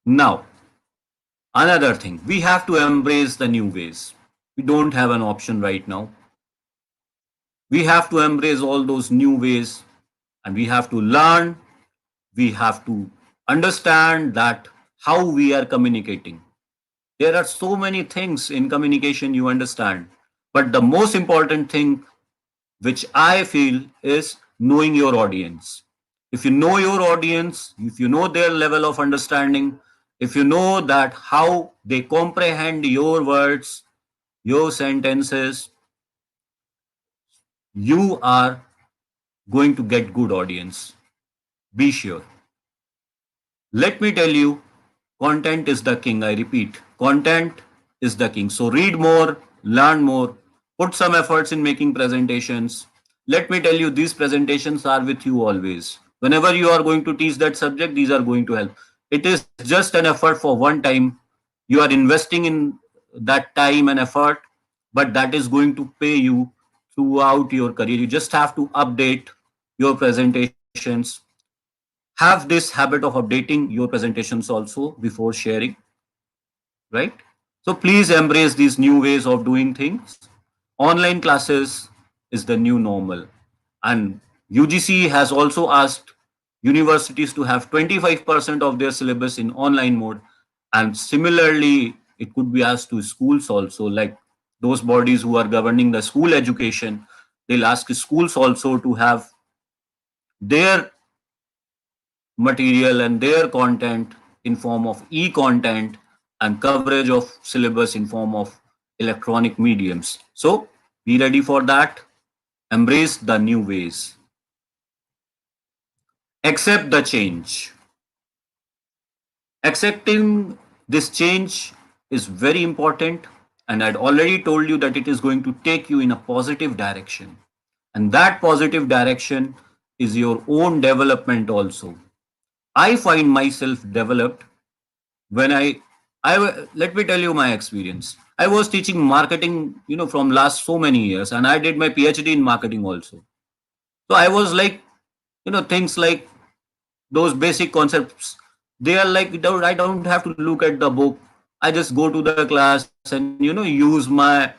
Now, another thing, we have to embrace the new ways. We don't have an option right now. We have to embrace all those new ways, and we have to learn, we have to understand that how we are communicating. There are so many things in communication you understand, but the most important thing which I feel is knowing your audience. If you know your audience, if you know their level of understanding, if you know that how they comprehend your words, your sentences, you are going to get good audience. Be sure. Let me tell you, content is the king. I repeat, content is the king. So read more, learn more, put some efforts in making presentations. Let me tell you, these presentations are with you always. Whenever you are going to teach that subject, these are going to help. It is just an effort for one time. You are investing in that time and effort, but that is going to pay you throughout your career. You just have to update your presentations, have this habit of updating your presentations also before sharing, right? So please embrace these new ways of doing things. Online classes is the new normal, and UGC has also asked universities to have 25% of their syllabus in online mode, and similarly it could be asked to schools also, like those bodies who are governing the school education, they'll ask schools also to have their material and their content in form of e-content and coverage of syllabus in form of electronic mediums. So be ready for that. Embrace the new ways. Accept the change. Accepting this change is very important, and I'd already told you that it is going to take you in a positive direction. And that positive direction is your own development also. I find myself developed when let me tell you my experience. I was teaching marketing, from last so many years, and I did my PhD in marketing also. So I was like, things like those basic concepts, they are like, I don't have to look at the book. I just go to the class and use my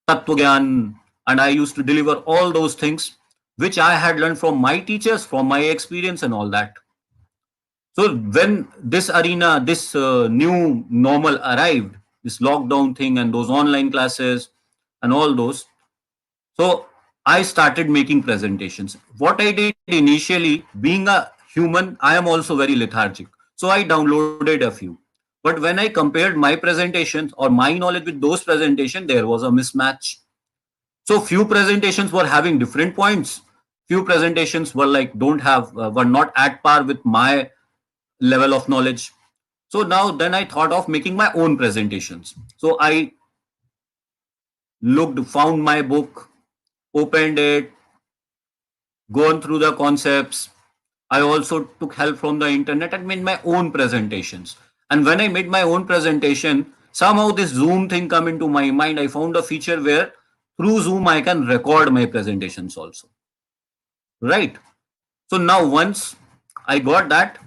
Tattva and I used to deliver all those things which I had learned from my teachers, from my experience and all that. So when this arena, this new normal arrived, this lockdown thing and those online classes and all those, so I started making presentations. What I did initially, being a human, I am also very lethargic. So I downloaded a few. But when I compared my presentations or my knowledge with those presentations, there was a mismatch. So few presentations were having different points. Few presentations were like don't have were not at par with my level of knowledge. So now then I thought of making my own presentations. So I looked, found my book, opened it, gone through the concepts. I also took help from the internet and made my own presentations. And when I made my own presentation, somehow this Zoom thing come into my mind. I found a feature where through Zoom I can record my presentations also. Right. So now once I got that,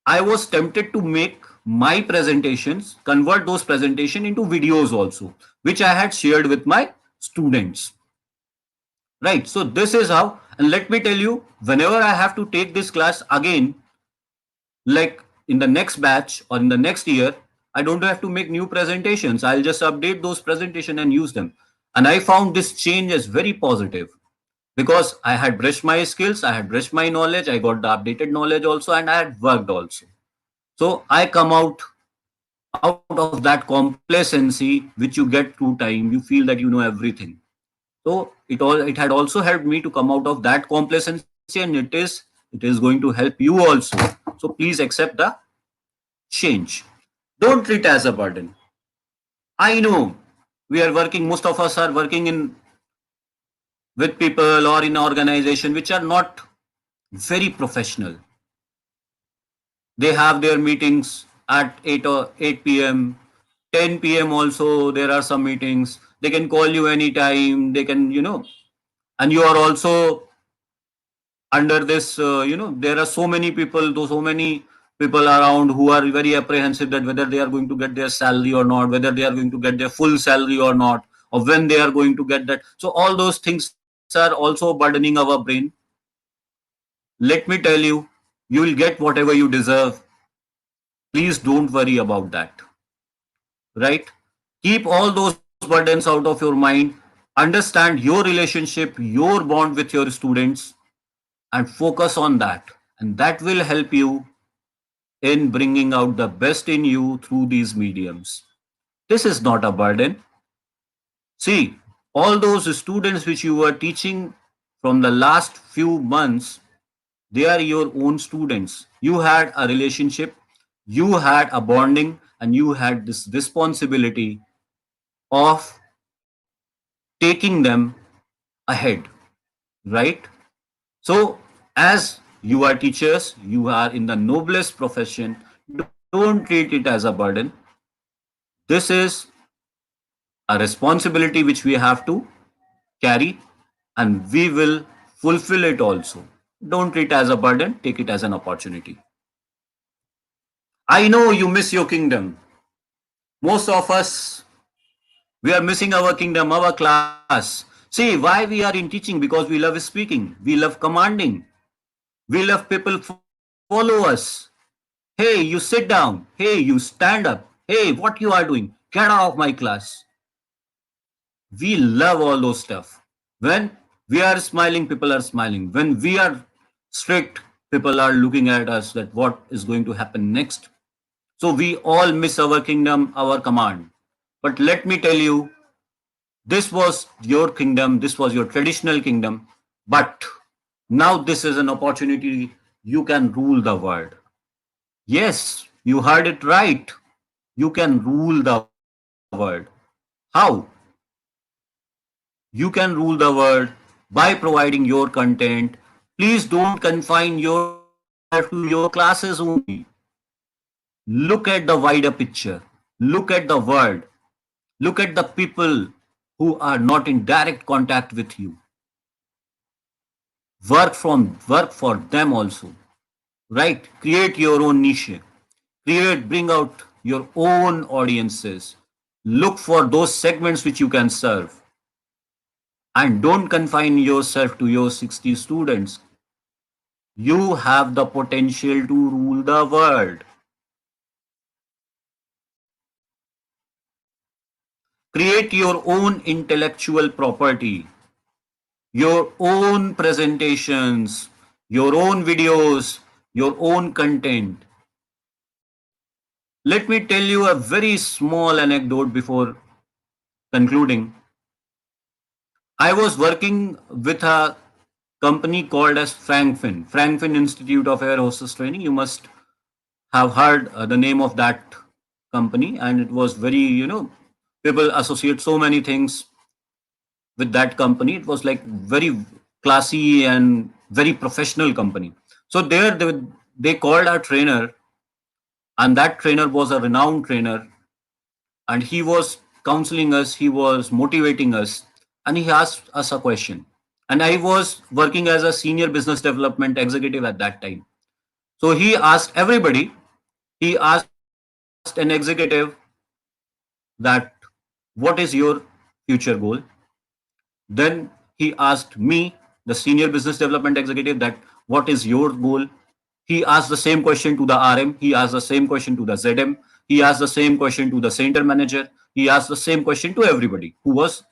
I was tempted to make my presentations, convert those presentation into videos also, which I had shared with my students. Right. So this is how, and let me tell you, whenever I have to take this class again, like in the next batch or in the next year, I don't have to make new presentations. I'll just update those presentation and use them. And I found this change as very positive because I had brushed my skills, I had brushed my knowledge, I got the updated knowledge also, and I had worked also. So I come out of that complacency which you get through time. You feel that you know everything. So it had also helped me to come out of that complacency, and it is going to help you also. So please accept the change. Don't treat it as a burden. I know we are working. Most of us are working in with people or in organization which are not very professional. They have their meetings at 8 or 8 p.m., 10 p.m. also. There are some meetings. They can call you anytime. They can, and you are also under this, there are so many people, so many people around who are very apprehensive that whether they are going to get their salary or not, whether they are going to get their full salary or not, or when they are going to get that. So all those things are also burdening our brain. Let me tell you, you will get whatever you deserve. Please don't worry about that, right? Keep all those burdens out of your mind. Understand your relationship, your bond with your students, and focus on that. And that will help you in bringing out the best in you through these mediums. This is not a burden. See, all those students which you were teaching from the last few months, they are your own students. You had a relationship, you had a bonding, and you had this responsibility of taking them ahead, right? So, as you are teachers, you are in the noblest profession. Don't treat it as a burden. This is a responsibility which we have to carry, and we will fulfill it also. Don't treat it as a burden, take it as an opportunity. I know you miss your kingdom. Most of us, we are missing our kingdom, our class. See, why we are in teaching? Because we love speaking, we love commanding, we love people follow us. Hey, you sit down. Hey, you stand up. Hey, what you are doing? Get out of my class. We love all those stuff. When we are smiling, people are smiling. When we are strict, people are looking at us that what is going to happen next. So we all miss our kingdom, our command. But let me tell you, this was your kingdom, this was your traditional kingdom. But now this is an opportunity you can rule the world. Yes, you heard it right. You can rule the world. How? You can rule the world by providing your content. Please don't confine yourself to your classes only. Look at the wider picture. Look at the world. Look at the people who are not in direct contact with you. Work for them also. Right? Create your own niche. Bring out your own audiences. Look for those segments which you can serve. And don't confine yourself to your 60 students. You have the potential to rule the world. Create your own intellectual property, your own presentations, your own videos, your own content. Let me tell you a very small anecdote before concluding. I was working with a company called as Frankfin Institute of Air Hostess Training. You must have heard the name of that company, and it was very, people associate so many things with that company. It was like very classy and very professional company. So there they called our trainer, and that trainer was a renowned trainer, and he was counseling us, he was motivating us, and he asked us a question. And I was working as a senior business development executive at that time. So he asked everybody, he asked an executive that what is your future goal? Then he asked me, the senior business development executive, that what is your goal? He asked the same question to the RM. He asked the same question to the ZM. He asked the same question to the center manager. He asked the same question to everybody who was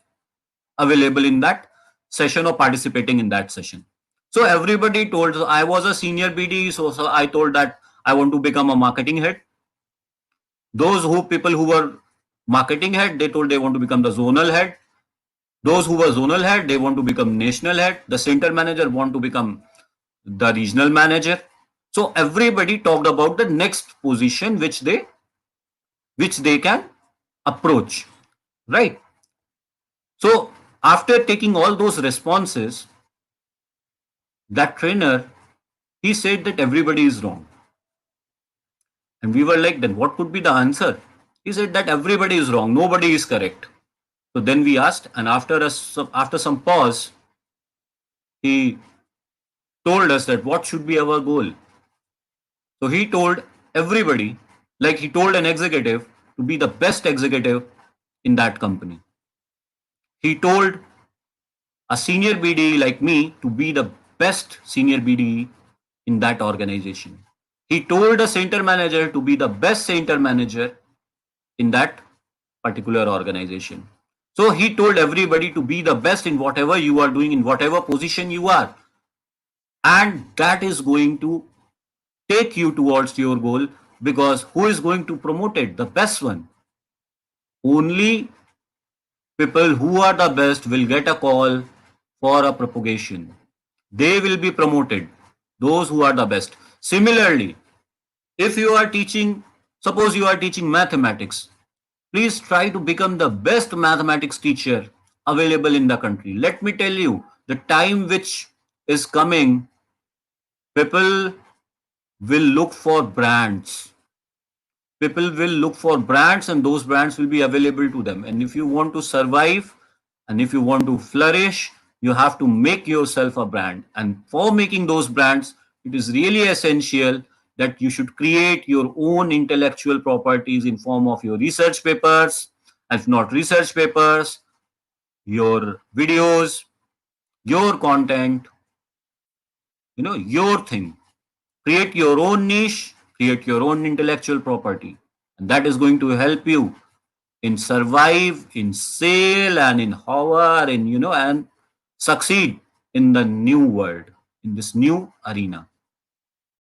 available in that session or participating in that session. So everybody told, I was a senior BD, so I told that I want to become a marketing head. Those who people who were marketing head, they told they want to become the zonal head. Those who were zonal head, they want to become national head. The center manager want to become the regional manager. So everybody talked about the next position which they can approach, right? So after taking all those responses, that trainer, he said that everybody is wrong. And we were like, then what could be the answer? He said that everybody is wrong, nobody is correct. So then we asked, and after some pause, he told us that what should be our goal. So he told everybody, like he told an executive to be the best executive in that company. He told a senior BDE like me to be the best senior BDE in that organization. He told a center manager to be the best center manager in that particular organization. So he told everybody to be the best in whatever you are doing, in whatever position you are. And that is going to take you towards your goal, because who is going to promote it? The best one. Only people who are the best will get a call for a propagation. They will be promoted, those who are the best. Similarly, if you are teaching, suppose you are teaching mathematics, please try to become the best mathematics teacher available in the country. Let me tell you, the time which is coming, people will look for brands. People will look for brands, and those brands will be available to them. And if you want to survive and if you want to flourish, you have to make yourself a brand. And for making those brands, it is really essential that you should create your own intellectual properties in form of your research papers, if not research papers, your videos, your content, your thing. Create your own niche, create your own intellectual property. And that is going to help you in survive, in sail, and in hover, and succeed in the new world, in this new arena.